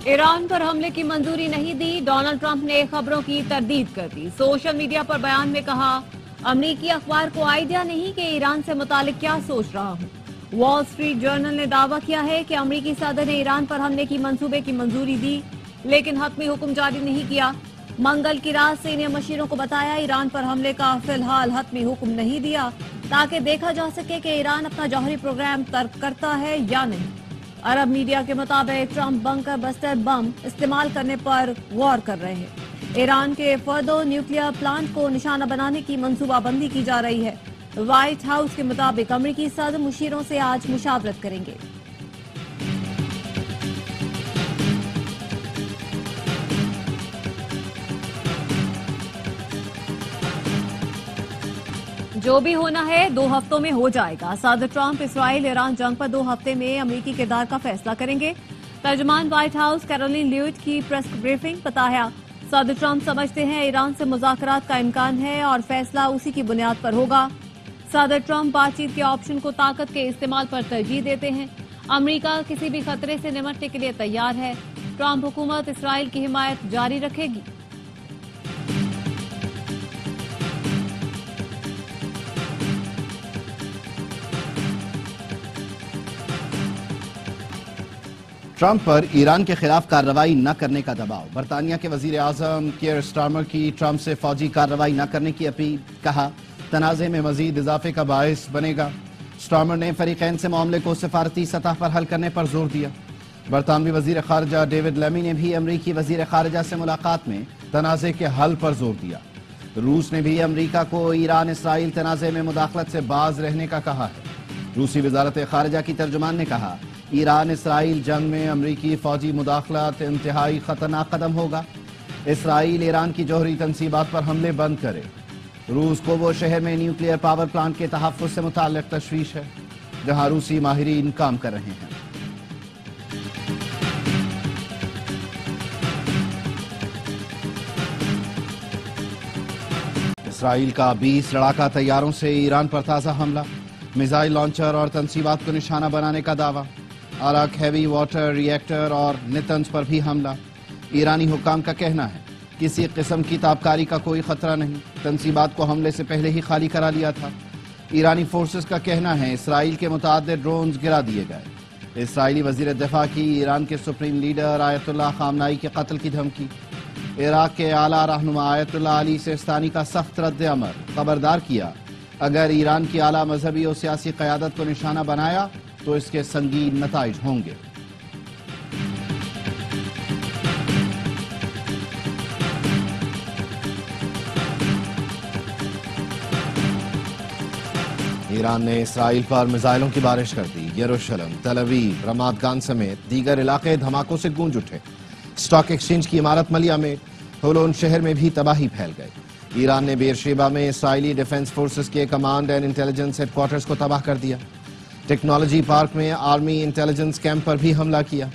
ایران پر حملے کی منظوری نہیں دی، ڈونلڈ ٹرمپ نے خبروں کی تردید کر دی۔ سوشل میڈیا پر بیان میں کہا، امریکی اخبار کو آئیڈیا نہیں کہ ایران سے متعلق کیا سوچ رہا ہوں۔ وال اسٹریٹ جرنل نے دعویٰ کیا ہے کہ امریکی صدر نے ایران پر حملے کی منصوبے کی منظوری دی، لیکن حتمی حکم جاری نہیں کیا۔ منگل کی رات سینئر مشیروں کو بتایا ایران پر حملے کا فی الحال حتمی حکم نہیں دیا، تاکہ دیکھا جا سکے کہ ایران اپنا جوہری پروگرام ترک کرتا ہے یا نہیں۔ عرب میڈیا کے مطابق ٹرمپ بنکر بسٹر بم استعمال کرنے پر غور کر رہے ہیں۔ ایران کے فردو نیوکلیئر پلانٹ کو نشانہ بنانے کی منصوبہ بندی کی جا رہی ہے۔ وائٹ ہاؤس کے مطابق امریکی صدر مشیروں سے آج مشاورت کریں گے۔ جو بھی ہونا ہے 2 ہفتوں میں ہو جائے گا۔ صدر ٹرمپ اسرائیل ایران جنگ پر 2 ہفتے میں امریکی کردار کا فیصلہ کریں گے۔ ترجمان وائٹ ہاؤس کیرولین لیوٹ کی پریس بریفنگ بتایا، صدر ٹرمپ سمجھتے ہیں ایران سے مذاکرات کا امکان ہے اور فیصلہ اسی کی بنیاد پر ہوگا۔ صدر ٹرمپ بات چیت کے آپشن کو طاقت کے استعمال پر ترجیح دیتے ہیں۔ امریکہ کسی بھی خطرے سے نمٹنے کے لیے تیار ہے۔ ٹرمپ حکومت اسرائیل کی حمایت جاری رکھے گی۔ ٹرمپ پر ایران کے خلاف کارروائی نہ کرنے کا دباؤ۔ برطانیہ کے وزیر اعظم کیئر سٹارمر کی ٹرمپ سے فوجی کارروائی نہ کرنے کی اپیل، کہا تنازع میں مزید اضافے کا باعث بنے گا۔ سٹارمر نے فریقین سے معاملے کو سفارتی سطح پر حل کرنے پر زور دیا۔ برطانوی وزیر خارجہ ڈیوڈ لیمی نے بھی امریکی وزیر خارجہ سے ملاقات میں تنازع کے حل پر زور دیا۔ روس نے بھی امریکہ کو ایران اسرائیل تنازع میں مداخلت سے باز رہنے کا کہا ہے۔ روسی وزارت خارجہ کی ترجمان نے کہا، ایران اسرائیل جنگ میں امریکی فوجی مداخلت انتہائی خطرناک قدم ہوگا۔ اسرائیل ایران کی جوہری تنصیبات پر حملے بند کرے۔ روس کو وہ شہر میں نیوکلیئر پاور پلانٹ کے تحفظ سے متعلق تشویش ہے، جہاں روسی ماہرین کام کر رہے ہیں۔ اسرائیل کا 20 لڑاکا طیاروں سے ایران پر تازہ حملہ، میزائل لانچر اور تنصیبات کو نشانہ بنانے کا دعویٰ۔ عراق ہیوی واٹر ری ایکٹر اور نتنز پر بھی حملہ۔ ایرانی حکام کا کہنا ہے کسی قسم کی تابکاری کا کوئی خطرہ نہیں، تنصیبات کو حملے سے پہلے ہی خالی کرا لیا تھا۔ ایرانی فورسز کا کہنا ہے اسرائیل کے متعدد ڈرونز گرا دیے گئے۔ اسرائیلی وزیر دفاع کی ایران کے سپریم لیڈر آیت اللہ خامنائی کے قتل کی دھمکی۔ عراق کے اعلیٰ رہنما آیت اللہ علی سیستانی کا سخت رد عمل، خبردار کیا اگر ایران کی اعلیٰ مذہبی اور سیاسی قیادت کو نشانہ بنایا تو اس کے سنگین نتائج ہوں گے۔ ایران نے اسرائیل پر میزائلوں کی بارش کر دی۔ یروشلم، تل ابیب، رماد گان سمیت دیگر علاقے دھماکوں سے گونج اٹھے۔ اسٹاک ایکسچینج کی عمارت ملیا میں ہولون شہر میں بھی تباہی پھیل گئی۔ ایران نے بیرشیبا میں اسرائیلی ڈیفنس فورسز کے command and intelligence headquarters کو تباہ کر دیا۔ ٹیکنالوجی پارک میں آرمی انٹیلیجنس کیمپ پر بھی حملہ کیا۔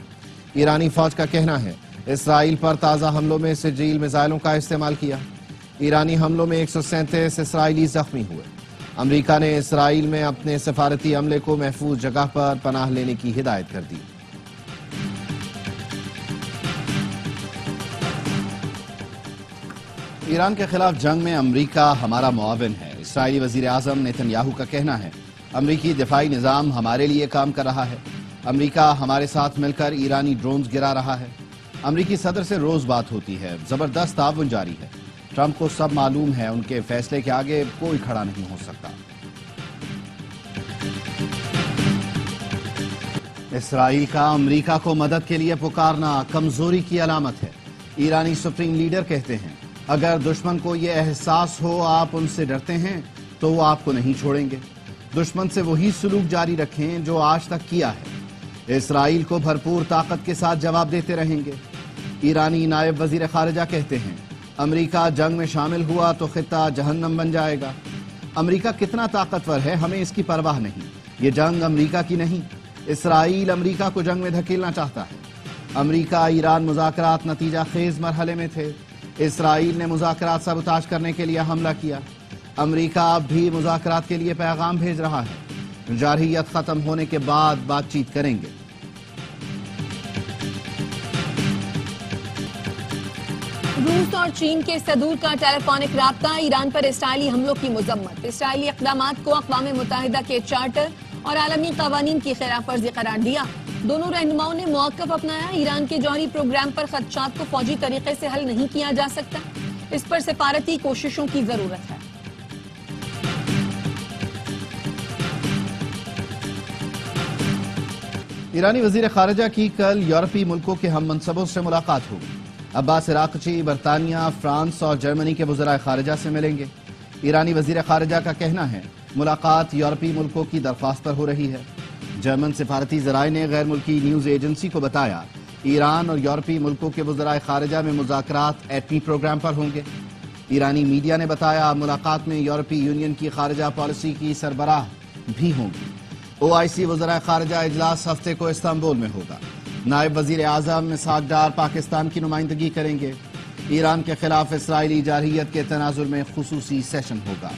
ایرانی فوج کا کہنا ہے اسرائیل پر تازہ حملوں میں سجیل میزائلوں کا استعمال کیا۔ ایرانی حملوں میں 137 اسرائیلی زخمی ہوئے۔ امریکہ نے اسرائیل میں اپنے سفارتی عملے کو محفوظ جگہ پر پناہ لینے کی ہدایت کر دی۔ ایران کے خلاف جنگ میں امریکہ ہمارا معاون ہے۔ اسرائیلی وزیر اعظم نیتن یاہو کا کہنا ہے امریکی دفاعی نظام ہمارے لیے کام کر رہا ہے۔ امریکہ ہمارے ساتھ مل کر ایرانی ڈرونز گرا رہا ہے۔ امریکی صدر سے روز بات ہوتی ہے، زبردست تعاون جاری ہے۔ ٹرمپ کو سب معلوم ہے، ان کے فیصلے کے آگے کوئی کھڑا نہیں ہو سکتا۔ اسرائیل کا امریکہ کو مدد کے لیے پکارنا کمزوری کی علامت ہے۔ ایرانی سپریم لیڈر کہتے ہیں اگر دشمن کو یہ احساس ہو آپ ان سے ڈرتے ہیں تو وہ آپ کو نہیں چھوڑیں گے۔ دشمن سے وہی سلوک جاری رکھیں جو آج تک کیا ہے۔ اسرائیل کو بھرپور طاقت کے ساتھ جواب دیتے رہیں گے۔ ایرانی نائب وزیر خارجہ کہتے ہیں امریکہ جنگ میں شامل ہوا تو خطہ جہنم بن جائے گا۔ امریکہ کتنا طاقتور ہے ہمیں اس کی پرواہ نہیں، یہ جنگ امریکہ کی نہیں، اسرائیل امریکہ کو جنگ میں دھکیلنا چاہتا ہے۔ امریکہ ایران مذاکرات نتیجہ خیز مرحلے میں تھے، اسرائیل نے مذاکرات سابوتاژ کرنے کے لیے حملہ کیا۔ امریکہ اب بھی مذاکرات کے لیے پیغام بھیج رہا ہے، جارحیت ختم ہونے کے بعد بات چیت کریں گے۔ روس اور چین کے صدور کا ٹیلی فونک رابطہ، ایران پر اسرائیلی حملوں کی مذمت، اسرائیلی اقدامات کو اقوام متحدہ کے چارٹر اور عالمی قوانین کی خلاف ورزی قرار دیا۔ دونوں رہنماؤں نے موقف اپنایا، ایران کے جوہری پروگرام پر خدشات کو فوجی طریقے سے حل نہیں کیا جا سکتا، اس پر سفارتی کوششوں کی ضرورت ہے۔ ایرانی وزیر خارجہ کی کل یورپی ملکوں کے ہم منصبوں سے ملاقات ہوگی۔ عباس عراقچی برطانیہ، فرانس اور جرمنی کے وزرائے خارجہ سے ملیں گے۔ ایرانی وزیر خارجہ کا کہنا ہے ملاقات یورپی ملکوں کی درخواست پر ہو رہی ہے۔ جرمن سفارتی ذرائع نے غیر ملکی نیوز ایجنسی کو بتایا ایران اور یورپی ملکوں کے وزرائے خارجہ میں مذاکرات ایٹمی پروگرام پر ہوں گے۔ ایرانی میڈیا نے بتایا ملاقات میں یورپی یونین کی خارجہ پالیسی کی سربراہ بھی ہوں گی۔ OIC وزرائے خارجہ اجلاس ہفتے کو استنبول میں ہوگا۔ نائب وزیر اعظم اسحاق ڈار پاکستان کی نمائندگی کریں گے۔ ایران کے خلاف اسرائیلی جارحیت کے تناظر میں خصوصی سیشن ہوگا۔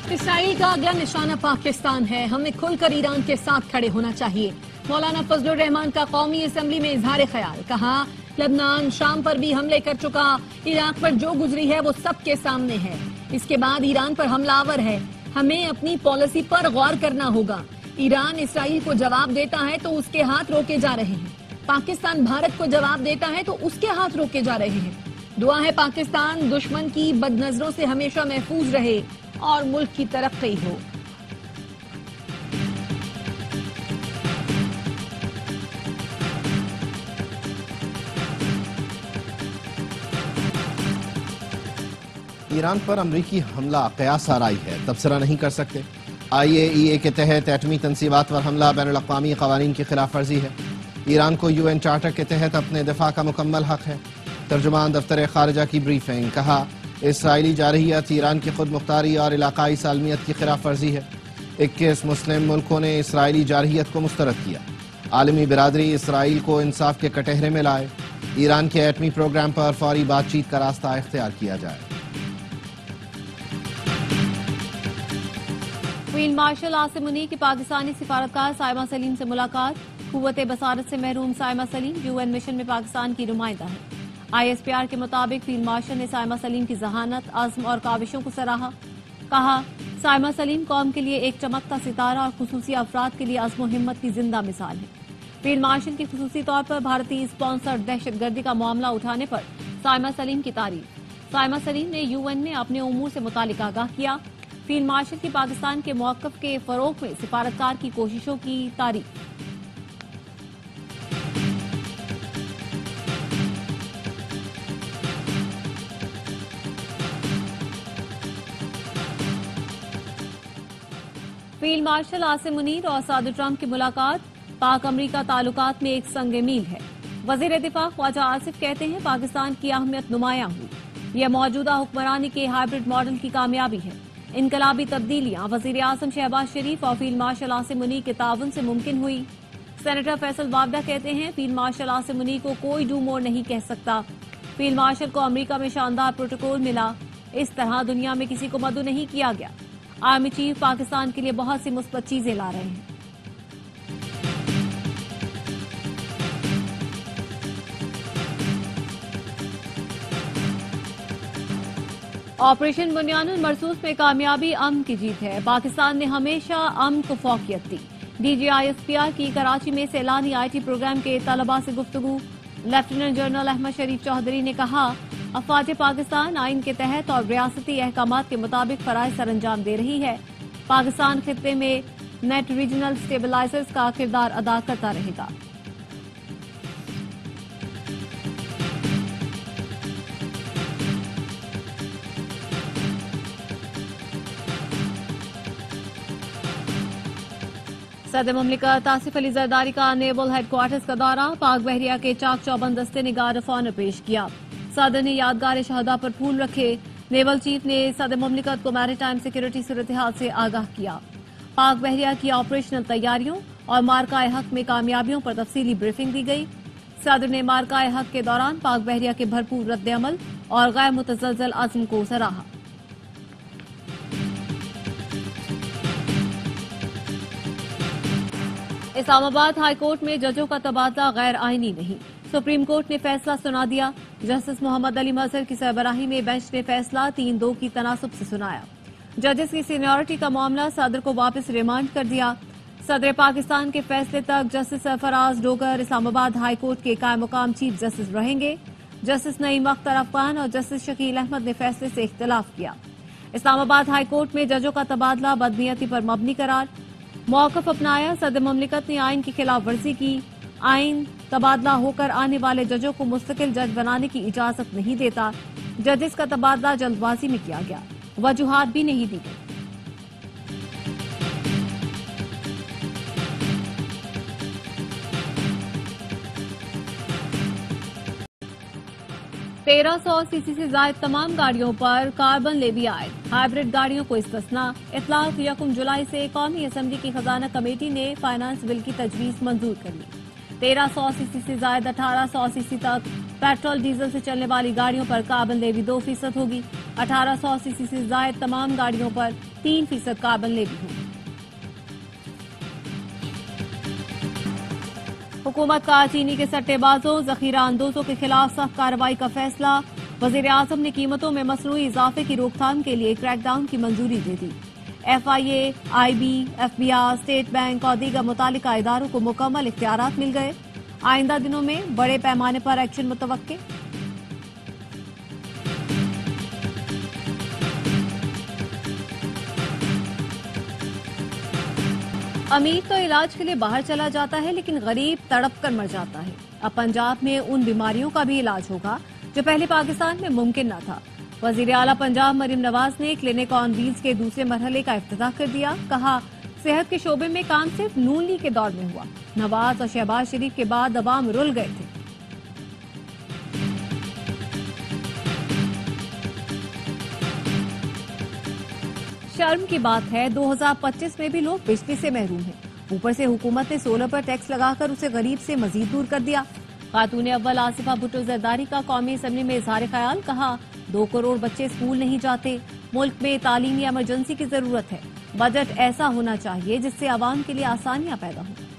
اسرائیل کا اگلا نشانہ پاکستان ہے، ہمیں کھل کر ایران کے ساتھ کھڑے ہونا چاہیے۔ مولانا فضل الرحمان کا قومی اسمبلی میں اظہار خیال، کہا لبنان شام پر بھی حملے کر چکا، عراق پر جو گزری ہے وہ سب کے سامنے ہے، اس کے بعد ایران پر حملہ آور ہے، ہمیں اپنی پالیسی پر غور کرنا ہوگا۔ ایران اسرائیل کو جواب دیتا ہے تو اس کے ہاتھ روکے جا رہے ہیں، پاکستان بھارت کو جواب دیتا ہے تو اس کے ہاتھ روکے جا رہے ہیں۔ دعا ہے پاکستان دشمن کی بد نظروں سے ہمیشہ محفوظ رہے اور ملک کی ترقی ہو۔ ایران پر امریکی حملہ قیاس آرائی ہے، تبصرہ نہیں کر سکتے۔ IAEA کے تحت ایٹمی تنصیبات پر حملہ بین الاقوامی قوانین کی خلاف ورزی ہے۔ ایران کو UN چارٹر کے تحت اپنے دفاع کا مکمل حق ہے۔ ترجمان دفتر خارجہ کی بریفنگ، کہا اسرائیلی جارحیت ایران کی خود مختاری اور علاقائی سالمیت کی خلاف ورزی ہے۔ 21 مسلم ملکوں نے اسرائیلی جارحیت کو مسترد کیا۔ عالمی برادری اسرائیل کو انصاف کے کٹہرے میں لائے۔ ایران کے ایٹمی پروگرام پر فوری بات چیت کا راستہ اختیار کیا جائے۔ فیلڈ مارشل عاصم منیع کی پاکستانی سفارتکار سائمہ سلیم سے ملاقات، قوت بصارت سے محروم سائمہ سلیم UN مشن میں پاکستان کی نمائندہ ہے۔ ISPR کے مطابق فیلڈ مارشل نے سائمہ سلیم کی ذہانت، عزم اور کاوشوں کو سراہا، کہا سائمہ سلیم قوم کے لیے ایک چمکتا ستارہ اور خصوصی افراد کے لیے عزم و ہمت کی زندہ مثال ہے۔ فیلڈ مارشل کی خصوصی طور پر بھارتی اسپانسرڈ دہشت گردی کا معاملہ اٹھانے پر سائمہ سلیم کی تعریف۔ سائمہ سلیم نے UN میں اپنے امور سے متعلق آگاہ کیا۔ فیلڈ مارشل کی پاکستان کے موقف کے فروغ میں سفارتکار کی کوششوں کی تعریف۔ فیلڈ مارشل عاصم منیر اور صدر ٹرمپ کی ملاقات پاک امریکہ تعلقات میں ایک سنگ میل ہے۔ وزیر دفاع خواجہ آصف کہتے ہیں پاکستان کی اہمیت نمایاں ہوئی، یہ موجودہ حکمرانی کے ہائبرڈ ماڈل کی کامیابی ہے۔ انقلابی تبدیلیاں وزیر اعظم شہباز شریف اور فیلڈ مارشل عاصم منیع کے تعاون سے ممکن ہوئی۔ سینیٹر فیصل وابدہ کہتے ہیں فیلڈ مارشل عاصم منیع کو کوئی ڈو مور نہیں کہہ سکتا۔ فیلڈ مارشل کو امریکہ میں شاندار پروٹوکول ملا، اس طرح دنیا میں کسی کو مدعو نہیں کیا گیا۔ آرمی چیف پاکستان کے لیے بہت سی مثبت چیزیں لا رہے ہیں۔ آپریشن بنیان المرصوص میں کامیابی امن کی جیت ہے، پاکستان نے ہمیشہ امن کو فوقیت دی۔ DG ISPR کی کراچی میں سیلانی IT پروگرام کے طلباء سے گفتگو، لیفٹیننٹ جنرل احمد شریف چوہدری نے کہا افواج پاکستان آئین کے تحت اور ریاستی احکامات کے مطابق فرائض سر انجام دے رہی ہے۔ پاکستان خطے میں نیٹ ریجنل سٹیبلائزرز کا کردار ادا کرتا رہے گا۔ صدر مملکت آصف علی زرداری کا نیول ہیڈ کوارٹرز کا دورہ، پاک بحریہ کے چاک چوبند دستے نے گارڈ آف آنر پیش کیا۔ صدر نے یادگار شہداء پر پھول رکھے۔ نیول چیف نے صدر مملکت کو میری ٹائم سیکورٹی صورتحال سے آگاہ کیا۔ پاک بحریہ کی آپریشنل تیاریوں اور مارکہ حق میں کامیابیوں پر تفصیلی بریفنگ دی گئی۔ صدر نے مارکہ حق کے دوران پاک بحریہ کے بھرپور رد عمل اور غیر متزلزل عزم کو سراہا۔ اسلام آباد ہائی کورٹ میں ججوں کا تبادلہ غیر آئینی نہیں، سپریم کورٹ نے فیصلہ سنا دیا۔ جسٹس محمد علی مظہر کی سربراہی میں بینچ نے فیصلہ 3-2 کی تناسب سے سنایا۔ ججز کی سینیورٹی کا معاملہ صدر کو واپس ریمانڈ کر دیا۔ صدر پاکستان کے فیصلے تک جسٹس سرفراز ڈوگر اسلام آباد ہائی کورٹ کے قائم مقام چیف جسٹس رہیں گے۔ جسٹس نعیم اختر افغان اور جسٹس شکیل احمد نے فیصلے سے اختلاف کیا۔ اسلام آباد ہائی کورٹ میں ججوں کا تبادلہ بدنیتی پر مبنی قرار، موقف اپنایا۔ صدر مملکت نے آئین کی خلاف ورزی کی۔ آئین تبادلہ ہو کر آنے والے ججوں کو مستقل جج بنانے کی اجازت نہیں دیتا۔ ججز کا تبادلہ جلد بازی میں کیا گیا، وجوہات بھی نہیں دی گئی۔ تیرہ 100 cc سے زائد تمام گاڑیوں پر کاربن لیوی عائد، ہائیبرڈ گاڑیوں کو استثناء۔ اطلاق 1 جولائی سے قومی اسمبلی کی خزانہ کمیٹی نے فائنانس بل کی تجویز منظور کر لی۔ 1300 cc سے زائد 1800 cc تک پیٹرول ڈیزل سے چلنے والی گاڑیوں پر کاربن لیوی 2% ہوگی۔ 1800 cc سے زائد تمام گاڑیوں پر 3% کاربن لیوی ہوگی۔ حکومت کا چینی کے سٹے بازوں، ذخیرہ اندوزوں کے خلاف سخت کارروائی کا فیصلہ۔ وزیر اعظم نے قیمتوں میں مصنوعی اضافے کی روک تھام کے لیے کریک ڈاؤن کی منظوری دے دی۔ FIA، IB، FBI، state bank اور دیگر متعلقہ اداروں کو مکمل اختیارات مل گئے۔ آئندہ دنوں میں بڑے پیمانے پر ایکشن متوقع۔ امیر تو علاج کے لیے باہر چلا جاتا ہے لیکن غریب تڑپ کر مر جاتا ہے۔ اب پنجاب میں ان بیماریوں کا بھی علاج ہوگا جو پہلے پاکستان میں ممکن نہ تھا۔ وزیر اعلیٰ پنجاب مریم نواز نے کلینک آن ویلز کے دوسرے مرحلے کا افتتاح کر دیا۔ کہا، صحت کے شعبے میں کام صرف نون لیگ کے دور میں ہوا۔ نواز اور شہباز شریف کے بعد عوام رل گئے تھے۔ شرم کی بات ہے 2025 میں بھی لوگ بجلی سے محروم ہیں، اوپر سے حکومت نے سولر پر ٹیکس لگا کر اسے غریب سے مزید دور کر دیا۔ خاتون اول آصفہ بھٹو زرداری کا قومی اسمبلی میں اظہار خیال، کہا 2 کروڑ بچے اسکول نہیں جاتے، ملک میں تعلیمی ایمرجنسی کی ضرورت ہے، بجٹ ایسا ہونا چاہیے جس سے عوام کے لیے آسانیاں پیدا ہوں۔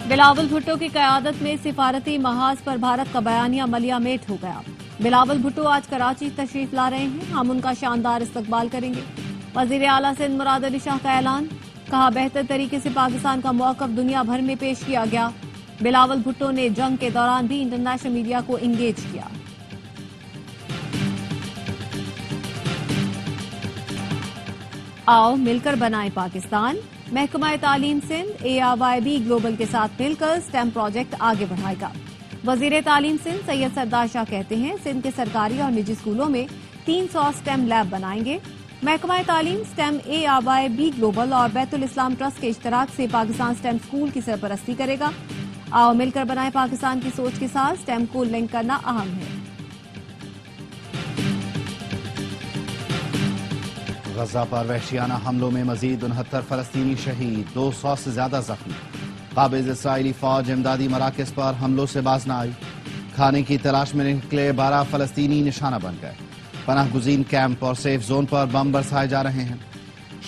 بلاول بھٹو کی قیادت میں سفارتی محاذ پر بھارت کا بیانیہ ملیہ میٹ ہو گیا۔ بلاول بھٹو آج کراچی تشریف لا رہے ہیں، ہم ان کا شاندار استقبال کریں گے۔ وزیر اعلیٰ سندھ مراد علی شاہ کا اعلان، کہا بہتر طریقے سے پاکستان کا موقف دنیا بھر میں پیش کیا گیا۔ بلاول بھٹو نے جنگ کے دوران بھی انٹرنیشنل میڈیا کو انگیج کیا۔ آؤ مل کر بنائیں پاکستان، محکمہ تعلیم سندھ ARYB گلوبل کے ساتھ مل کر سٹیم پروجیکٹ آگے بڑھائے گا۔ وزیر تعلیم سندھ سید سردار شاہ کہتے ہیں سندھ کے سرکاری اور نجی اسکولوں میں 300 سٹیم لیب بنائیں گے۔ محکمہ تعلیم سٹیم ARYB گلوبل اور بیت الاسلام ٹرسٹ کے اشتراک سے پاکستان سٹیم اسکول کی سرپرستی کرے گا۔ آؤ مل کر بنائیں پاکستان کی سوچ کے ساتھ سٹیم کو لنک کرنا اہم ہے۔ غزہ پر وحشیانہ حملوں میں مزید 69 فلسطینی شہید، 200 سے زیادہ زخمی۔ قابض اسرائیلی فوج امدادی مراکز پر حملوں سے باز نہ آئی۔ کھانے کی تلاش میں نکلے 12 فلسطینی نشانہ بن گئے۔ پناہ گزین کیمپ اور سیف زون پر بم برسائے جا رہے ہیں۔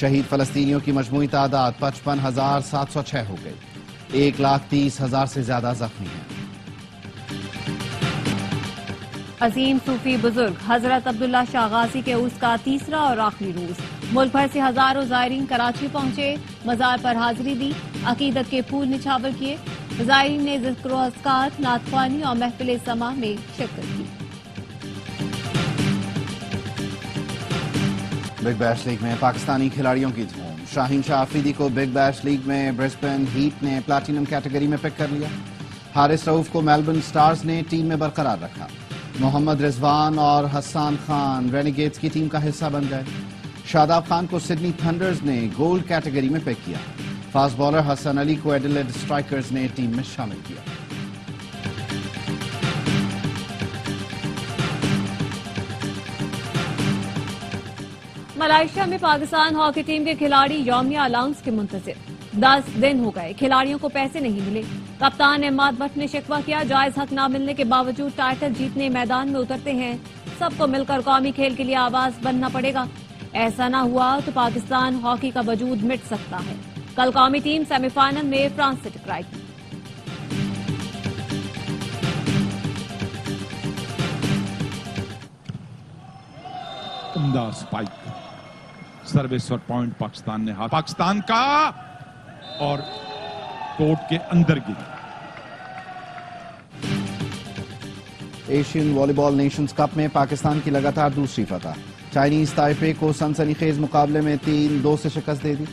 شہید فلسطینیوں کی مجموعی تعداد 55,706 ہو گئی۔ 1,30,000 سے زیادہ زخمی ہیں۔ عظیم صوفی بزرگ حضرت عبداللہ شاہ غازی کے عرس کا تیسرا اور آخری روز، ملک بھر سے ہزاروں زائرین کراچی پہنچے، مزار پر حاضری دی، عقیدت کے پھول نچھاور کیے۔ زائرین نے ذکر و اذکار، نعت خوانی اور محفل سماع میں شرکت کی۔ بگ بیش لیگ میں پاکستانی کھلاڑیوں کی دھوم، شاہین شاہ آفریدی کو بگ بیش لیگ میں برسبن ہیٹ نے پلاٹینم کیٹیگری میں پک کر لیا۔ حارث رؤوف کو میلبرن سٹارز نے ٹیم میں برقرار رکھا۔ محمد رضوان اور حسان خان رینیگیٹس کی ٹیم کا حصہ بن گئے۔ شاداب خان کو سڈنی تھنڈرز نے گولڈ کیٹیگری میں پک کیا۔ فاسٹ بالر حسن علی کو ایڈیلیڈ اسٹرائکرز نے ٹیم میں شامل کیا۔ ملائیشیا میں پاکستان ہاکی ٹیم کے کھلاڑی یومیہ الاؤنس کے منتظر، 10 دن ہو گئے، کھلاڑیوں کو پیسے نہیں ملے۔ کپتان احمد بٹ نے شکوہ کیا، جائز حق نہ ملنے کے باوجود ٹائٹل جیتنے میدان میں اترتے ہیں، سب کو مل کر قومی کھیل کے لیے آواز بننا پڑے گا۔ ایسا نہ ہوا تو پاکستان ہاکی کا وجود مٹ سکتا ہے. کل قومی ٹیم سیمی فائنل میں فرانس سے ٹکرائے گی. عمدہ سپائک سروس اور پوائنٹ پاکستان نے پاکستان کا اور کورٹ کے اندر گری. ایشین والی بال نیشنز کپ میں پاکستان کی لگاتار دوسری فتح. چائنیز تائپے کو سنسنی خیز مقابلے میں 3-2 سے شکست دے دی.